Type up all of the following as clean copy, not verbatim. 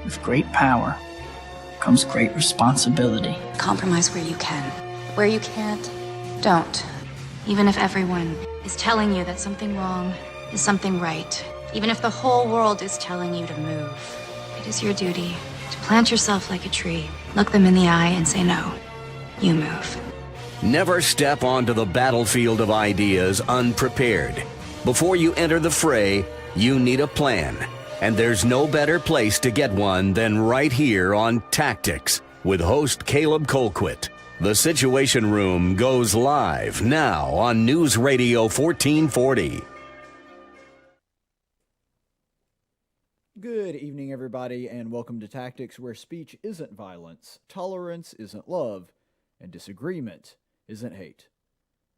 With great power comes great responsibility. Compromise where you can. Where you can't, don't. Even if everyone is telling you that something wrong is something right. Even if the whole world is telling you to move. It is your duty to plant yourself like a tree, look them in the eye and say no. You move. Never step onto the battlefield of ideas unprepared. Before you enter the fray, you need a plan. And there's no better place to get one than right here on Tactics with host Caleb Colquitt. The Situation Room goes live now on News Radio 1440. Good evening, everybody, and welcome to Tactics, where speech isn't violence, tolerance isn't love, and disagreement isn't hate.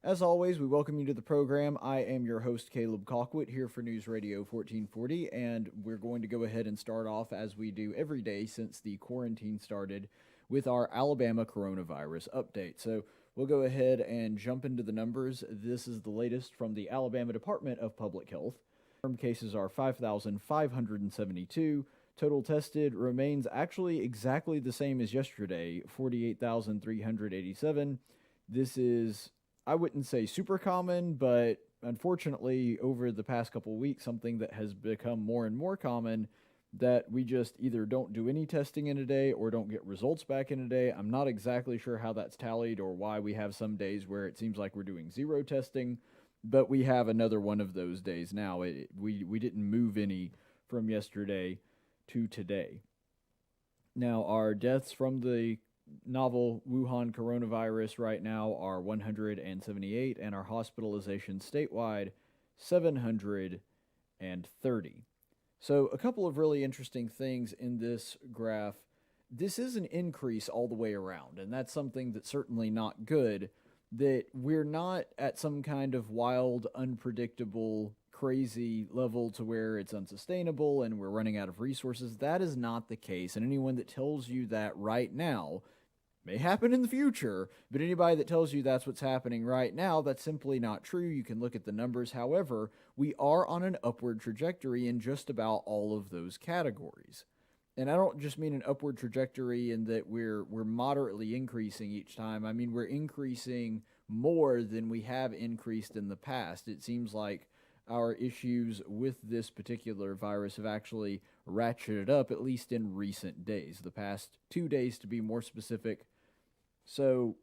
As always, we welcome you to the program. I am your host, Caleb Colquitt, here for News Radio 1440, and we're going to go ahead and start off, as we do every day since the quarantine started, with our Alabama coronavirus update. So we'll go ahead and jump into the numbers. This is the latest from the Alabama Department of Public Health. Confirmed cases are 5,572. Total tested remains actually exactly the same as yesterday, 48,387. This is, I wouldn't say super common, but unfortunately over the past couple weeks, something that has become more and more common, that we just either don't do any testing in a day or don't get results back in a day. I'm not exactly sure how that's tallied or why we have some days where it seems like we're doing zero testing, but we have another one of those days now. We didn't move any from yesterday to today. Now, our deaths from the novel Wuhan coronavirus right now are 178, and our hospitalizations statewide 730. So a couple of really interesting things in this graph. This is an increase all the way around, and that's something that's certainly not good, that we're not at some kind of wild, unpredictable, crazy level to where it's unsustainable and we're running out of resources. That is not the case, and anyone that tells you that right now may happen in the future, but anybody that tells you that's what's happening right now, that's simply not true. You can look at the numbers. However, we are on an upward trajectory in just about all of those categories. And I don't just mean an upward trajectory in that we're moderately increasing each time. I mean, we're increasing more than we have increased in the past. It seems like our issues with this particular virus have actually ratcheted up, at least in recent days, the past 2 days to be more specific. So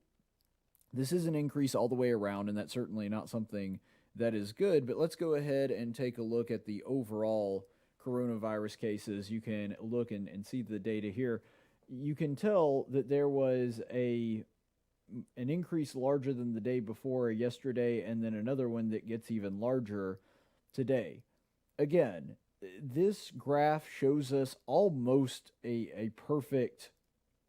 this is an increase all the way around, and that's certainly not something that is good. But let's go ahead and take a look at the overall coronavirus cases. You can look and see the data here. You can tell that there was an increase larger than the day before yesterday, and then another one that gets even larger today. Again, this graph shows us almost a perfect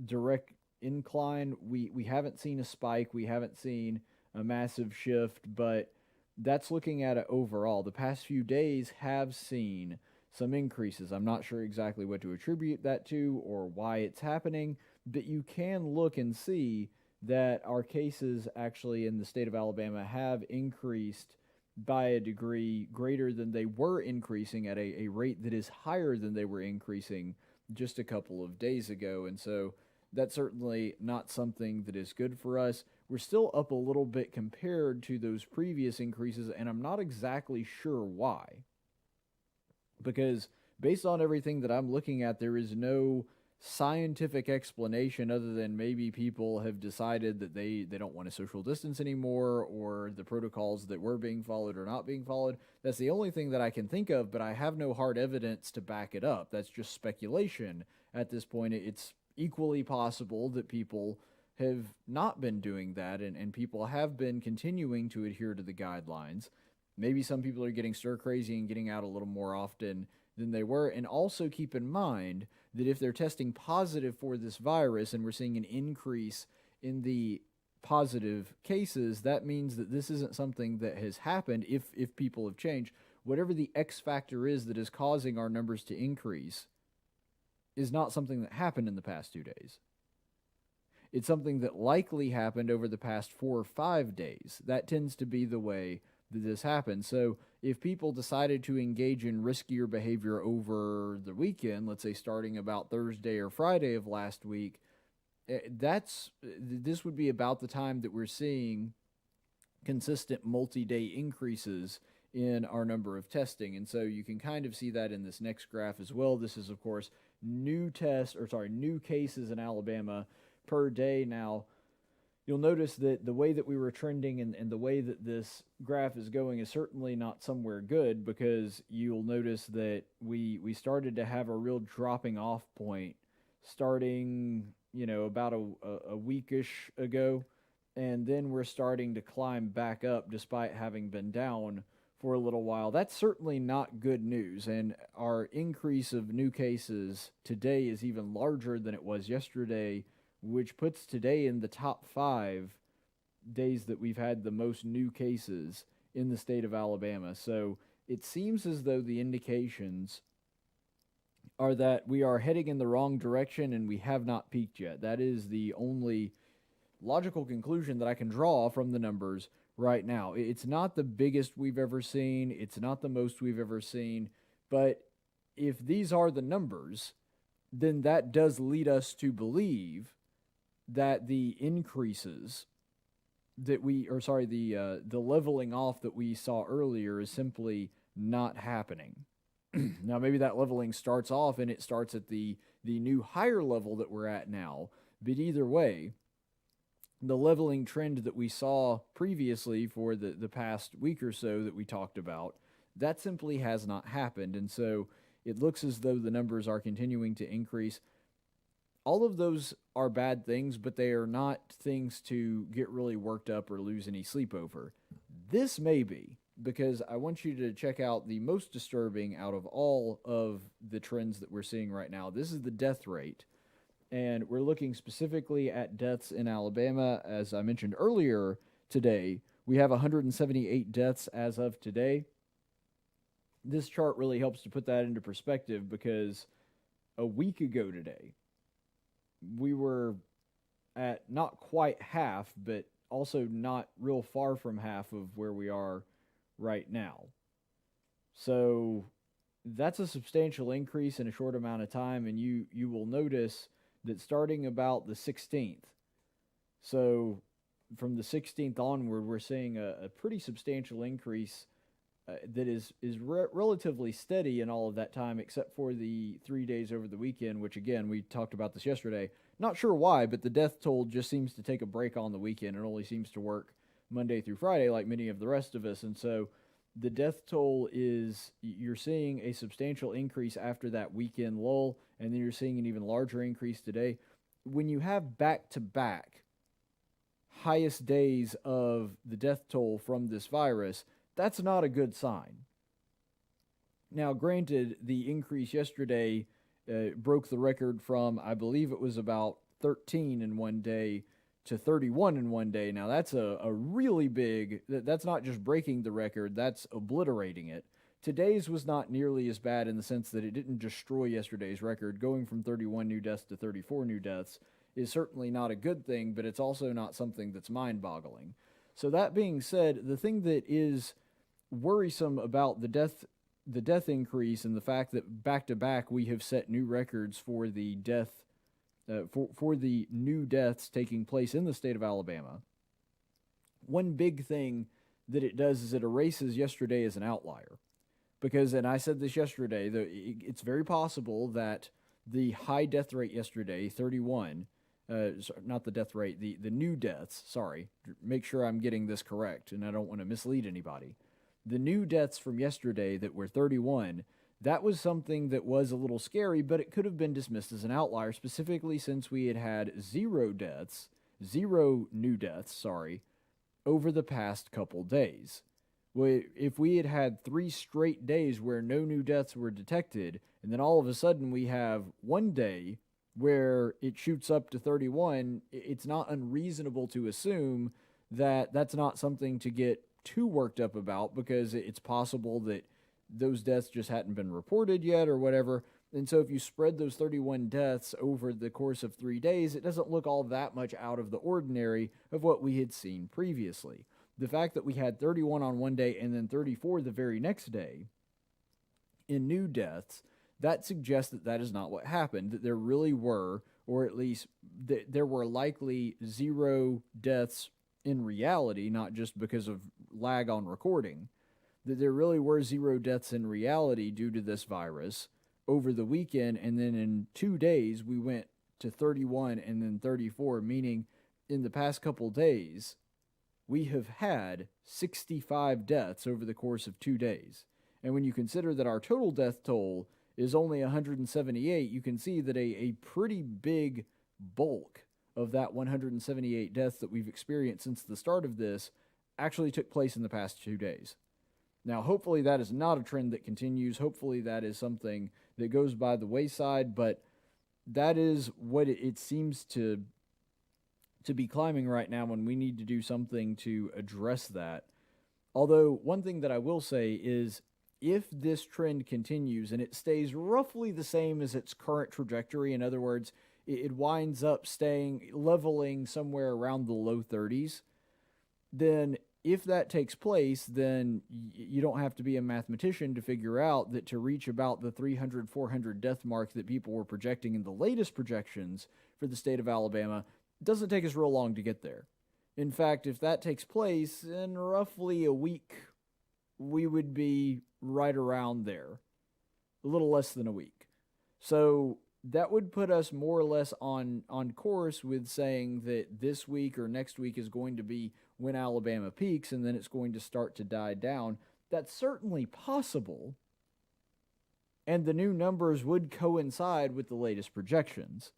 direct incline. We haven't seen a spike. We haven't seen a massive shift, but that's looking at it overall. The past few days have seen some increases. I'm not sure exactly what to attribute that to or why it's happening, but you can look and see that our cases actually in the state of Alabama have increased by a degree greater than they were increasing, at a rate that is higher than they were increasing just a couple of days ago. And so that's certainly not something that is good for us. We're still up a little bit compared to those previous increases, and I'm not exactly sure why. Because based on everything that I'm looking at, there is no scientific explanation other than maybe people have decided that they don't want to social distance anymore, or the protocols that were being followed are not being followed. That's the only thing that I can think of, but I have no hard evidence to back it up. That's just speculation at this point. It's equally possible that people have not been doing that, and people have been continuing to adhere to the guidelines. Maybe some people are getting stir crazy and getting out a little more often than they were. And also keep in mind that if they're testing positive for this virus and we're seeing an increase in the positive cases, that means that this isn't something that has happened if people have changed. Whatever the X factor is that is causing our numbers to increase is not something that happened in the past 2 days. It's something that likely happened over the past 4 or 5 days. That tends to be the way that this happened. So if people decided to engage in riskier behavior over the weekend, let's say starting about Thursday or Friday of last week, this would be about the time that we're seeing consistent multi-day increases in our number of testing. And so you can kind of see that in this next graph as well. This is, of course, new cases in Alabama per day. Now, you'll notice that the way that we were trending and the way that this graph is going is certainly not somewhere good, because you'll notice that we started to have a real dropping off point starting, about a weekish ago, and then we're starting to climb back up despite having been down for a little while. That's certainly not good news, and our increase of new cases today is even larger than it was yesterday, which puts today in the top 5 days that we've had the most new cases in the state of Alabama. So it seems as though the indications are that we are heading in the wrong direction and we have not peaked yet. That is the only logical conclusion that I can draw from the numbers right now. It's not the biggest we've ever seen. It's not the most we've ever seen. But if these are the numbers, then that does lead us to believe that the increases that the leveling off that we saw earlier is simply not happening. Now, maybe that leveling starts off and it starts at the new higher level that we're at now. But either way, the leveling trend that we saw previously for the past week or so that we talked about, that simply has not happened. And so it looks as though the numbers are continuing to increase. All of those are bad things, but they are not things to get really worked up or lose any sleep over. This may be, because I want you to check out the most disturbing out of all of the trends that we're seeing right now. This is the death rate. And we're looking specifically at deaths in Alabama. As I mentioned earlier today, we have 178 deaths as of today. This chart really helps to put that into perspective, because a week ago today, we were at not quite half, but also not real far from half of where we are right now. So that's a substantial increase in a short amount of time, and you will notice that starting about the 16th, so from the 16th onward, we're seeing a pretty substantial increase that is relatively steady in all of that time, except for the 3 days over the weekend, which, again, we talked about this yesterday. Not sure why, but the death toll just seems to take a break on the weekend. It only seems to work Monday through Friday like many of the rest of us. And so the death toll you're seeing a substantial increase after that weekend lull, and then you're seeing an even larger increase today. When you have back-to-back highest days of the death toll from this virus, that's not a good sign. Now, granted, the increase yesterday broke the record from, I believe it was about 13 in one day to 31 in one day. Now, that's a really big, that's not just breaking the record, that's obliterating it. Today's was not nearly as bad in the sense that it didn't destroy yesterday's record. Going from 31 new deaths to 34 new deaths is certainly not a good thing, but it's also not something that's mind-boggling. So that being said, the thing that is worrisome about the death increase and the fact that back-to-back we have set new records for the death for the new deaths taking place in the state of Alabama. One big thing that it does is it erases yesterday as an outlier. Because, and I said this yesterday, it's very possible that the high death rate yesterday, 31, not the death rate, the new deaths, sorry, make sure I'm getting this correct, and I don't want to mislead anybody. The new deaths from yesterday that were 31, that was something that was a little scary, but it could have been dismissed as an outlier, specifically since we had zero new deaths, over the past couple days. If we had had 3 straight days where no new deaths were detected, and then all of a sudden we have one day where it shoots up to 31, it's not unreasonable to assume that that's not something to get too worked up about, because it's possible that those deaths just hadn't been reported yet or whatever. And so if you spread those 31 deaths over the course of 3 days, it doesn't look all that much out of the ordinary of what we had seen previously. the fact that we had 31 on one day and then 34 the very next day in new deaths, that suggests that that is not what happened, that there really were, or at least there were likely 0 deaths in reality, not just because of lag on recording, that there really were 0 deaths in reality due to this virus over the weekend, and then in 2 days we went to 31 and then 34, meaning in the past couple days we have had 65 deaths over the course of 2 days. And when you consider that our total death toll is only 178, you can see that a pretty big bulk of that 178 deaths that we've experienced since the start of this actually took place in the past 2 days. Now, hopefully that is not a trend that continues. Hopefully that is something that goes by the wayside, but that is what it seems to be climbing right now, and we need to do something to address that. Although, one thing that I will say is, if this trend continues and it stays roughly the same as its current trajectory, in other words, it winds up staying leveling somewhere around the low 30s, then if that takes place, then you don't have to be a mathematician to figure out that to reach about the 300, 400 death mark that people were projecting in the latest projections for the state of Alabama, it doesn't take us real long to get there. In fact, if that takes place in roughly a week, we would be right around there, a little less than a week. So that would put us more or less on course with saying that this week or next week is going to be when Alabama peaks, and then it's going to start to die down. That's certainly possible, and the new numbers would coincide with the latest projections.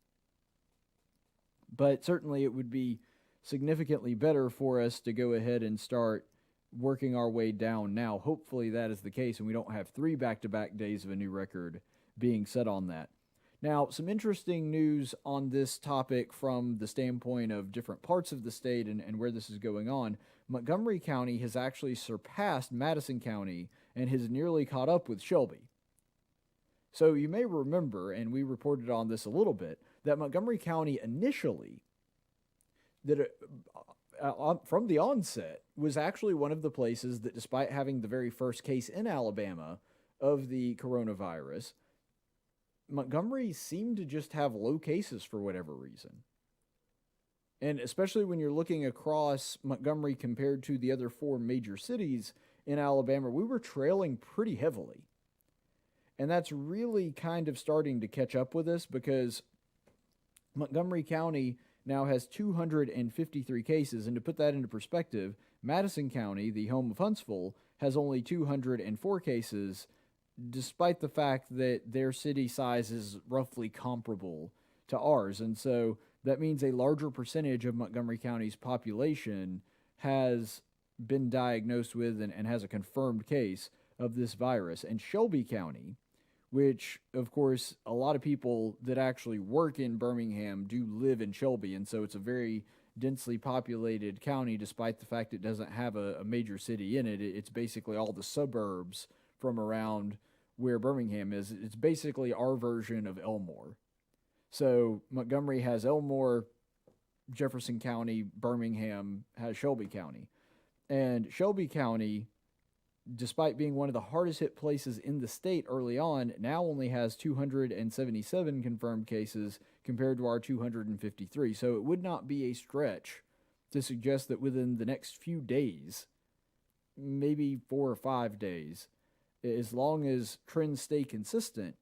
But certainly it would be significantly better for us to go ahead and start working our way down now. Hopefully that is the case, and we don't have 3 back-to-back days of a new record being set on that. Now, some interesting news on this topic from the standpoint of different parts of the state and where this is going on. Montgomery County has actually surpassed Madison County and has nearly caught up with Shelby. So you may remember, and we reported on this a little bit, that Montgomery County initially, from the onset, was actually one of the places that, despite having the very first case in Alabama of the coronavirus, Montgomery seemed to just have low cases for whatever reason. And especially when you're looking across Montgomery compared to the other 4 major cities in Alabama, we were trailing pretty heavily. And that's really kind of starting to catch up with us, because Montgomery County now has 253 cases. And to put that into perspective, Madison County, the home of Huntsville, has only 204 cases, despite the fact that their city size is roughly comparable to ours. And so that means a larger percentage of Montgomery County's population has been diagnosed with and has a confirmed case of this virus. And Shelby County, which, of course, a lot of people that actually work in Birmingham do live in Shelby, and so it's a very densely populated county, despite the fact it doesn't have a major city in it. It's basically all the suburbs from around where Birmingham is. It's basically our version of Elmore. So Montgomery has Elmore, Jefferson County, Birmingham has Shelby County. And Shelby County, despite being one of the hardest hit places in the state early on, now only has 277 confirmed cases compared to our 253. So it would not be a stretch to suggest that within the next few days, maybe 4 or 5 days, as long as trends stay consistent,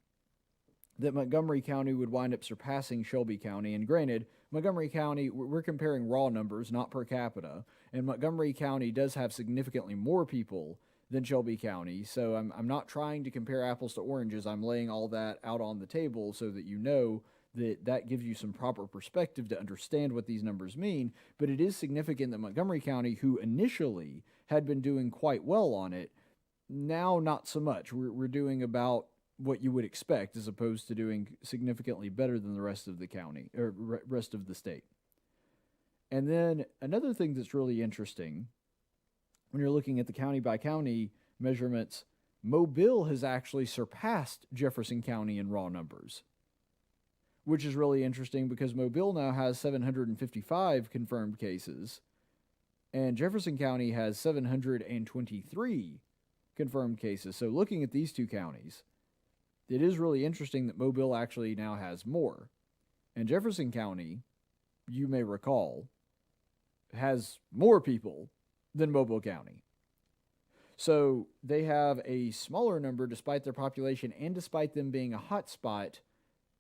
that Montgomery County would wind up surpassing Shelby County. And granted, Montgomery County, we're comparing raw numbers, not per capita, and Montgomery County does have significantly more people than Shelby County, so I'm not trying to compare apples to oranges. I'm laying all that out on the table so that you know that gives you some proper perspective to understand what these numbers mean. But it is significant that Montgomery County, who initially had been doing quite well on it, now not so much. We're doing about what you would expect, as opposed to doing significantly better than the rest of the county, or rest of the state. And then another thing that's really interesting, when you're looking at the county by county measurements, Mobile has actually surpassed Jefferson County in raw numbers, which is really interesting because Mobile now has 755 confirmed cases, and Jefferson County has 723 confirmed cases. So looking at these two counties, it is really interesting that Mobile actually now has more. And Jefferson County, you may recall, has more people than Mobile County. So they have a smaller number despite their population and despite them being a hot spot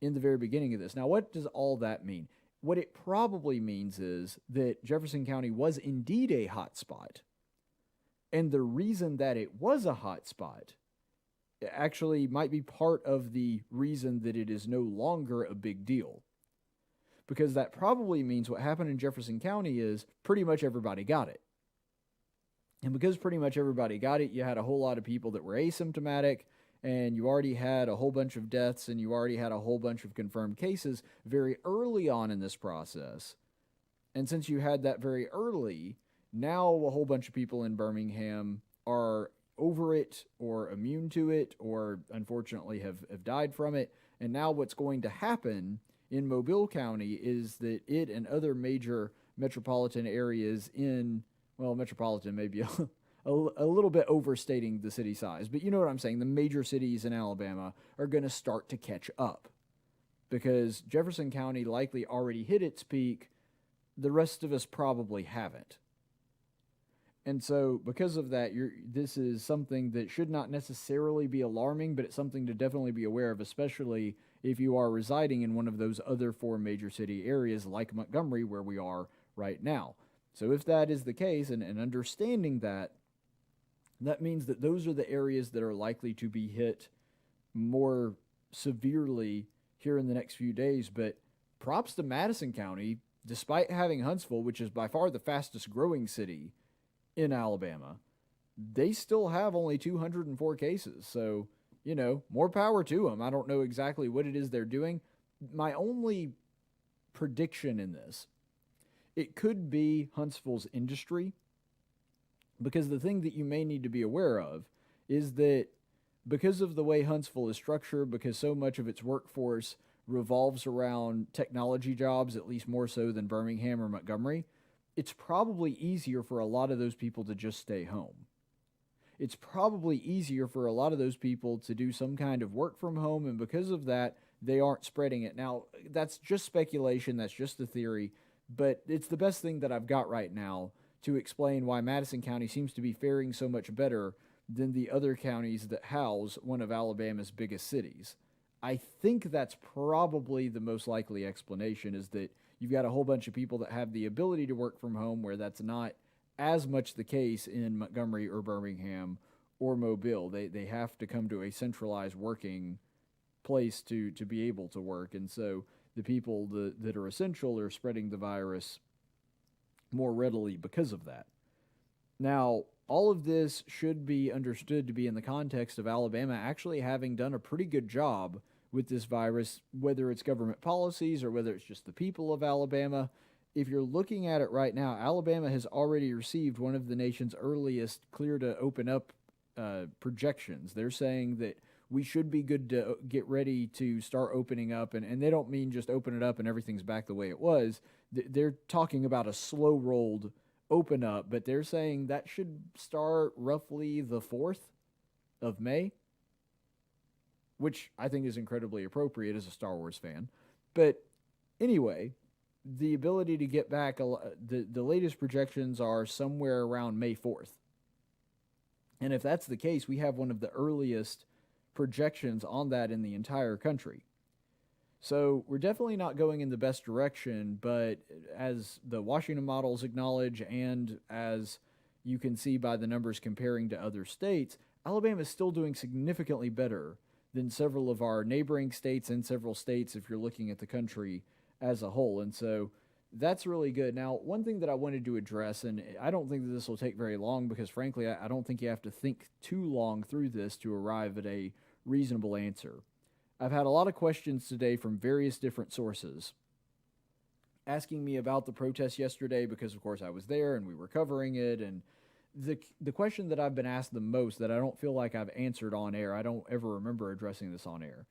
in the very beginning of this. Now, what does all that mean? What it probably means is that Jefferson County was indeed a hot spot. And the reason that it was a hot spot actually might be part of the reason that it is no longer a big deal. Because that probably means what happened in Jefferson County is pretty much everybody got it. And because pretty much everybody got it, you had a whole lot of people that were asymptomatic, and you already had a whole bunch of deaths, and you already had a whole bunch of confirmed cases very early on in this process. And since you had that very early, now a whole bunch of people in Birmingham are over it or immune to it or unfortunately have died from it. And now what's going to happen in Mobile County is that it and other major metropolitan areas in, well, metropolitan may be a little bit overstating the city size, but you know what I'm saying. The major cities in Alabama are going to start to catch up because Jefferson County likely already hit its peak. The rest of us probably haven't. And so because of that, this is something that should not necessarily be alarming, but it's something to definitely be aware of, especially if you are residing in one of those other four major city areas like Montgomery, where we are right now. So if that is the case, and understanding that, that means that those are the areas that are likely to be hit more severely here in the next few days. But props to Madison County, despite having Huntsville, which is by far the fastest growing city in Alabama, they still have only 204 cases. So, you know, more power to them. I don't know exactly what it is they're doing. My only prediction in this, it could be Huntsville's industry, because the thing that you may need to be aware of is that because of the way Huntsville is structured, because so much of its workforce revolves around technology jobs, at least more so than Birmingham or Montgomery, it's probably easier for a lot of those people to just stay home. It's probably easier for a lot of those people to do some kind of work from home, and because of that, they aren't spreading it. Now, that's just speculation, that's just a theory, but it's the best thing that I've got right now to explain why Madison County seems to be faring so much better than the other counties that house one of Alabama's biggest cities. I think that's probably the most likely explanation, is that you've got a whole bunch of people that have the ability to work from home, where that's not as much the case in Montgomery or Birmingham or Mobile. They have to come to a centralized working place to be able to work. And so the people that are essential are spreading the virus more readily because of that. Now, all of this should be understood to be in the context of Alabama actually having done a pretty good job with this virus, whether it's government policies or whether it's just the people of Alabama. If you're looking at it right now, Alabama has already received one of the nation's earliest clear to open up projections. They're saying that we should be good to get ready to start opening up, and they don't mean just open it up and everything's back the way it was. They're talking about a slow-rolled open up, but they're saying that should start roughly the 4th of May, which I think is incredibly appropriate as a Star Wars fan. But anyway, the ability to get back, the latest projections are somewhere around May 4th. And if that's the case, we have one of the earliest projections on that in the entire country. So we're definitely not going in the best direction, but as the Washington models acknowledge, and as you can see by the numbers comparing to other states, Alabama is still doing significantly better than several of our neighboring states and several states if you're looking at the country as a whole. And so that's really good. Now, one thing that I wanted to address, and I don't think that this will take very long because, frankly, I don't think you have to think too long through this to arrive at a reasonable answer. I've had a lot of questions today from various different sources asking me about the protest yesterday because, of course, I was there and we were covering it. And the question that I've been asked the most that I don't feel like I've answered on air, I don't ever remember addressing this on air,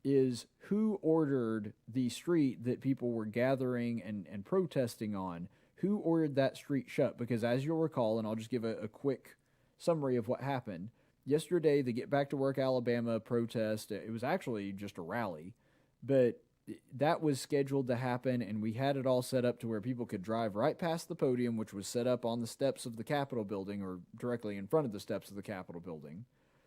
is who ordered the street that people were gathering and protesting on? who ordered that street shut, because as you'll recall, and I'll just give a quick summary of what happened. Yesterday, the Get Back to Work Alabama protest, it was actually just a rally, but that was scheduled to happen, and we had it all set up to where people could drive right past the podium, which was set up on the steps of the Capitol building, or directly in front of the steps of the Capitol building,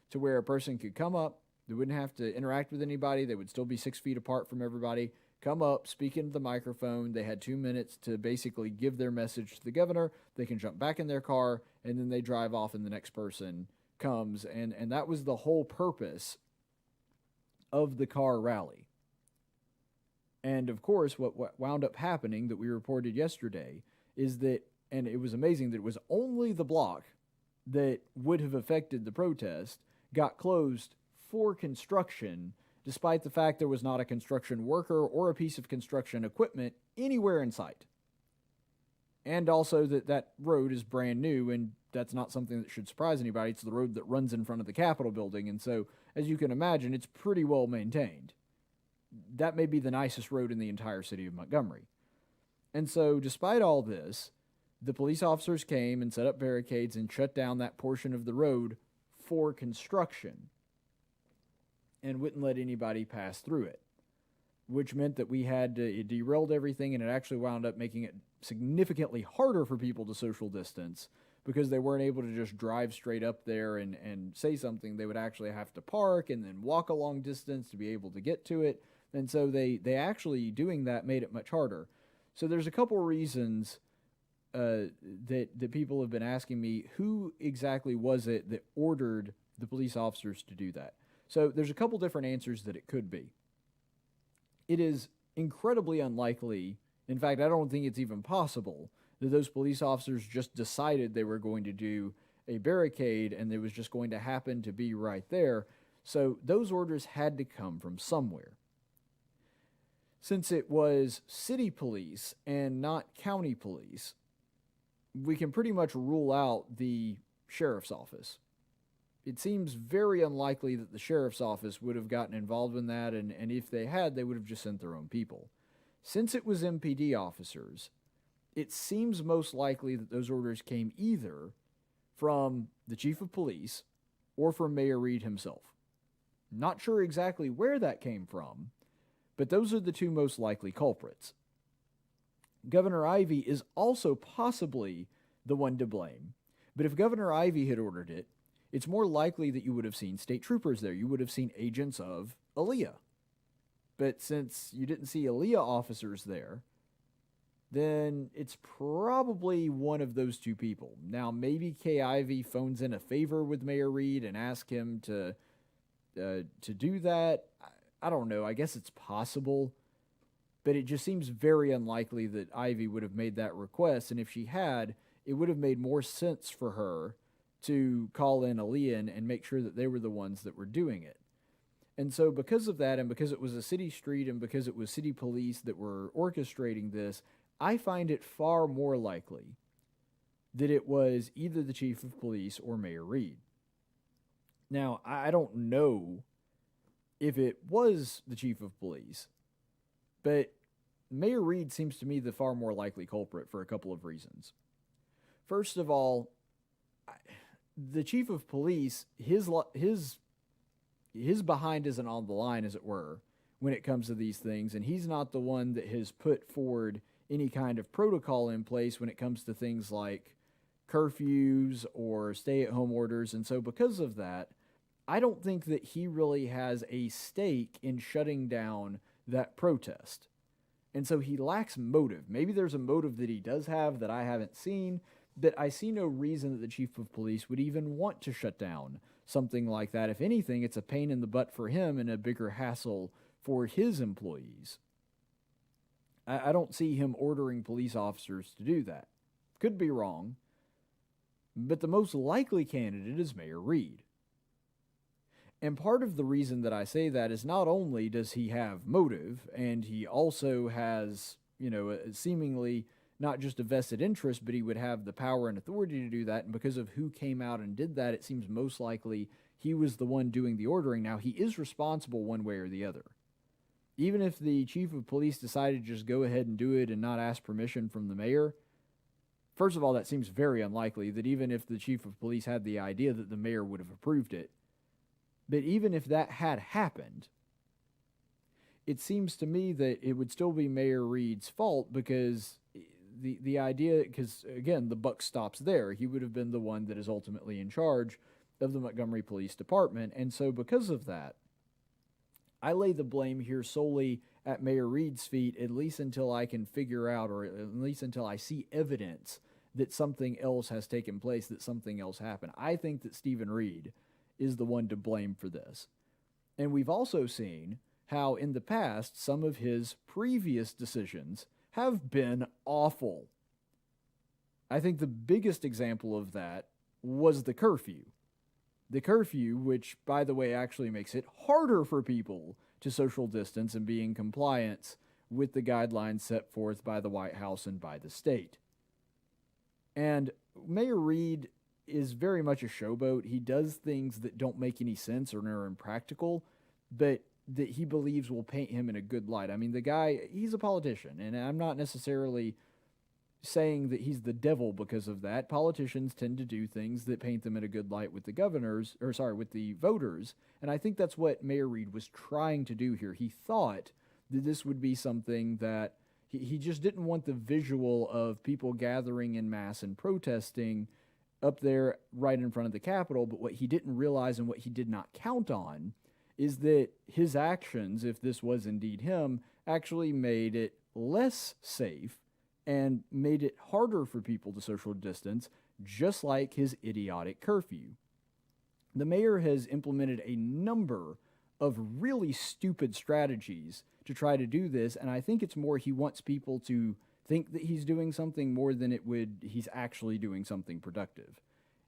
to where a person could come up. They wouldn't have to interact with anybody. They would still be 6 feet apart from everybody. Come up, speak into the microphone. They had 2 minutes to basically give their message to the governor. They can jump back in their car, and then they drive off, and the next person comes. And that was the whole purpose of the car rally. And of course, what wound up happening that we reported yesterday is that, and it was amazing that it was only the block that would have affected the protest got closed for construction, despite the fact there was not a construction worker or a piece of construction equipment anywhere in sight. And also that road is brand new, and that's not something that should surprise anybody. It's the road that runs in front of the Capitol building, and so, as you can imagine, it's pretty well maintained. That may be the nicest road in the entire city of Montgomery. And so, despite all this, the police officers came and set up barricades and shut down that portion of the road for construction and wouldn't let anybody pass through it, which meant that it derailed everything, and it actually wound up making it significantly harder for people to social distance because they weren't able to just drive straight up there and say something. They would actually have to park and then walk a long distance to be able to get to it. And so they actually doing that made it much harder. So there's a couple reasons that people have been asking me, who exactly was it that ordered the police officers to do that? So there's a couple different answers that it could be. It is incredibly unlikely, in fact, I don't think it's even possible, that those police officers just decided they were going to do a barricade and it was just going to happen to be right there. So those orders had to come from somewhere. Since it was city police and not county police, we can pretty much rule out the sheriff's office. It seems very unlikely that the sheriff's office would have gotten involved in that, and if they had, they would have just sent their own people. Since it was MPD officers, it seems most likely that those orders came either from the chief of police or from Mayor Reed himself. Not sure exactly where that came from, but those are the two most likely culprits. Governor Ivey is also possibly the one to blame, but if Governor Ivey had ordered it, it's more likely that you would have seen state troopers there. You would have seen agents of Aaliyah. But since you didn't see Aaliyah officers there, then it's probably one of those two people. Now, maybe Kay Ivey phones in a favor with Mayor Reed and asks him to do that. I don't know. I guess it's possible. But it just seems very unlikely that Ivey would have made that request. And if she had, it would have made more sense for her to call in Aaliyah and make sure that they were the ones that were doing it. And so because of that, and because it was a city street, and because it was city police that were orchestrating this, I find it far more likely that it was either the chief of police or Mayor Reed. Now, I don't know if it was the chief of police, but Mayor Reed seems to me the far more likely culprit for a couple of reasons. First of all, the chief of police, his behind isn't on the line, as it were, when it comes to these things, and he's not the one that has put forward any kind of protocol in place when it comes to things like curfews or stay-at-home orders. And so because of that, I don't think that he really has a stake in shutting down that protest. And so he lacks motive. Maybe there's a motive that he does have that I haven't seen, but I see no reason that the chief of police would even want to shut down something like that. If anything, it's a pain in the butt for him and a bigger hassle for his employees. I don't see him ordering police officers to do that. Could be wrong, but the most likely candidate is Mayor Reed. And part of the reason that I say that is not only does he have motive, and he also has, seemingly not just a vested interest, but he would have the power and authority to do that. And because of who came out and did that, it seems most likely he was the one doing the ordering. Now, he is responsible one way or the other. Even if the chief of police decided to just go ahead and do it and not ask permission from the mayor, first of all, that seems very unlikely, that even if the chief of police had the idea, that the mayor would have approved it. But even if that had happened, it seems to me that it would still be Mayor Reed's fault, because the idea, because again, the buck stops there. He would have been the one that is ultimately in charge of the Montgomery Police Department. And so because of that, I lay the blame here solely at Mayor Reed's feet, at least until I can figure out, or at least until I see evidence that something else has taken place, that something else happened. I think that Stephen Reed is the one to blame for this. And we've also seen how in the past, some of his previous decisions have been awful. I think the biggest example of that was the curfew. The curfew, which, by the way, actually makes it harder for people to social distance and be in compliance with the guidelines set forth by the White House and by the state. And Mayor Reed is very much a showboat. He does things that don't make any sense or are impractical, but that he believes will paint him in a good light. I mean, the guy, he's a politician, and I'm not necessarily saying that he's the devil because of that. Politicians tend to do things that paint them in a good light with with the voters, and I think that's what Mayor Reed was trying to do here. He thought that this would be something that he just didn't want the visual of people gathering in mass and protesting up there right in front of the Capitol, but what he didn't realize and what he did not count on is that his actions, if this was indeed him, actually made it less safe and made it harder for people to social distance, just like his idiotic curfew. The mayor has implemented a number of really stupid strategies to try to do this, and I think it's more he wants people to think that he's doing something more than he's actually doing something productive.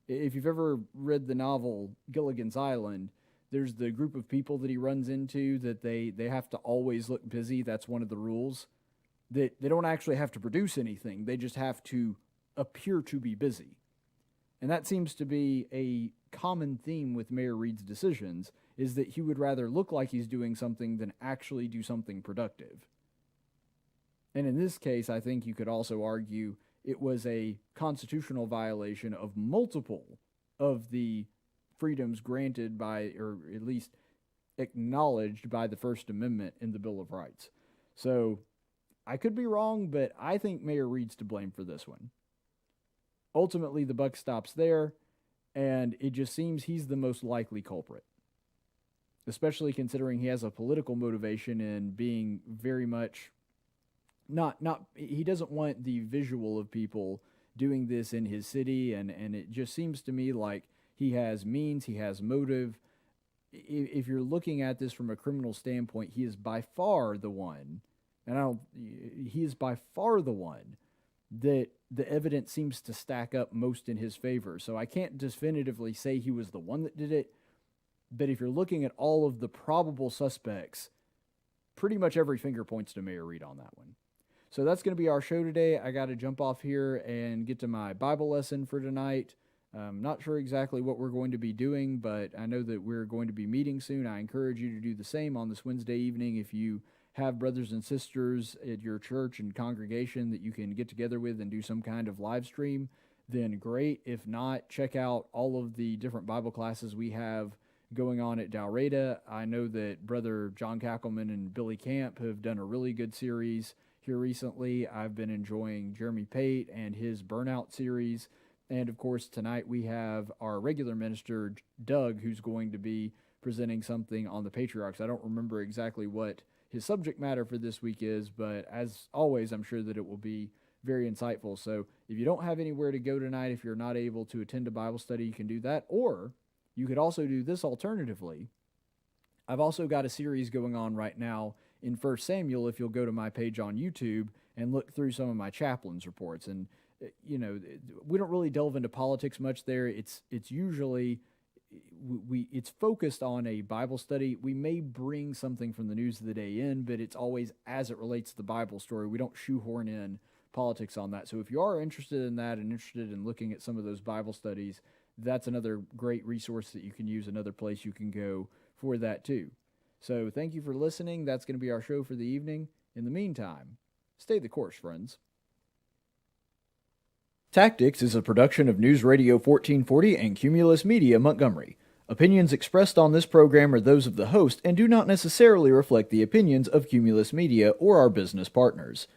If you've ever read the novel Gilligan's Island, there's the group of people that he runs into that they have to always look busy. That's one of the rules. That they don't actually have to produce anything. They just have to appear to be busy. And that seems to be a common theme with Mayor Reed's decisions, is that he would rather look like he's doing something than actually do something productive. And in this case, I think you could also argue it was a constitutional violation of multiple of the freedoms granted by, or at least acknowledged by, the First Amendment in the Bill of Rights. So I could be wrong, but I think Mayor Reed's to blame for this one. Ultimately, the buck stops there, and it just seems he's the most likely culprit, especially considering he has a political motivation in being very much he doesn't want the visual of people doing this in his city, and it just seems to me like he has means, he has motive. If you're looking at this from a criminal standpoint, he is by far the one, he is by far the one that the evidence seems to stack up most in his favor. So I can't definitively say he was the one that did it, but if you're looking at all of the probable suspects, pretty much every finger points to Mayor Reed on that one. So that's going to be our show today. I got to jump off here and get to my Bible lesson for tonight. I'm not sure exactly what we're going to be doing, but I know that we're going to be meeting soon. I encourage you to do the same on this Wednesday evening. If you have brothers and sisters at your church and congregation that you can get together with and do some kind of live stream, then great. If not, check out all of the different Bible classes we have going on at Dalreda. I know that Brother John Kackelman and Billy Camp have done a really good series here recently. I've been enjoying Jeremy Pate and his Burnout series. And of course, tonight we have our regular minister, Doug, who's going to be presenting something on the patriarchs. I don't remember exactly what his subject matter for this week is, but as always, I'm sure that it will be very insightful. So if you don't have anywhere to go tonight, if you're not able to attend a Bible study, you can do that. Or you could also do this alternatively. I've also got a series going on right now in 1 Samuel, if you'll go to my page on YouTube and look through some of my chaplain's reports. And you know, we don't really delve into politics much there. It's usually it's focused on a Bible study. We may bring something from the news of the day in, but it's always as it relates to the Bible story. We don't shoehorn in politics on that. So if you are interested in that and interested in looking at some of those Bible studies, that's another great resource that you can use, another place you can go for that too. So thank you for listening. That's going to be our show for the evening. In the meantime, stay the course, friends. Tactics is a production of News Radio 1440 and Cumulus Media Montgomery. Opinions expressed on this program are those of the host and do not necessarily reflect the opinions of Cumulus Media or our business partners.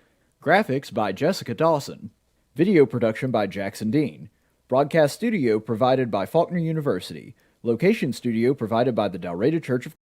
Graphics by Jessica Dawson. Video production by Jackson Dean. Broadcast studio provided by Faulkner University. Location studio provided by the Dalraida Church of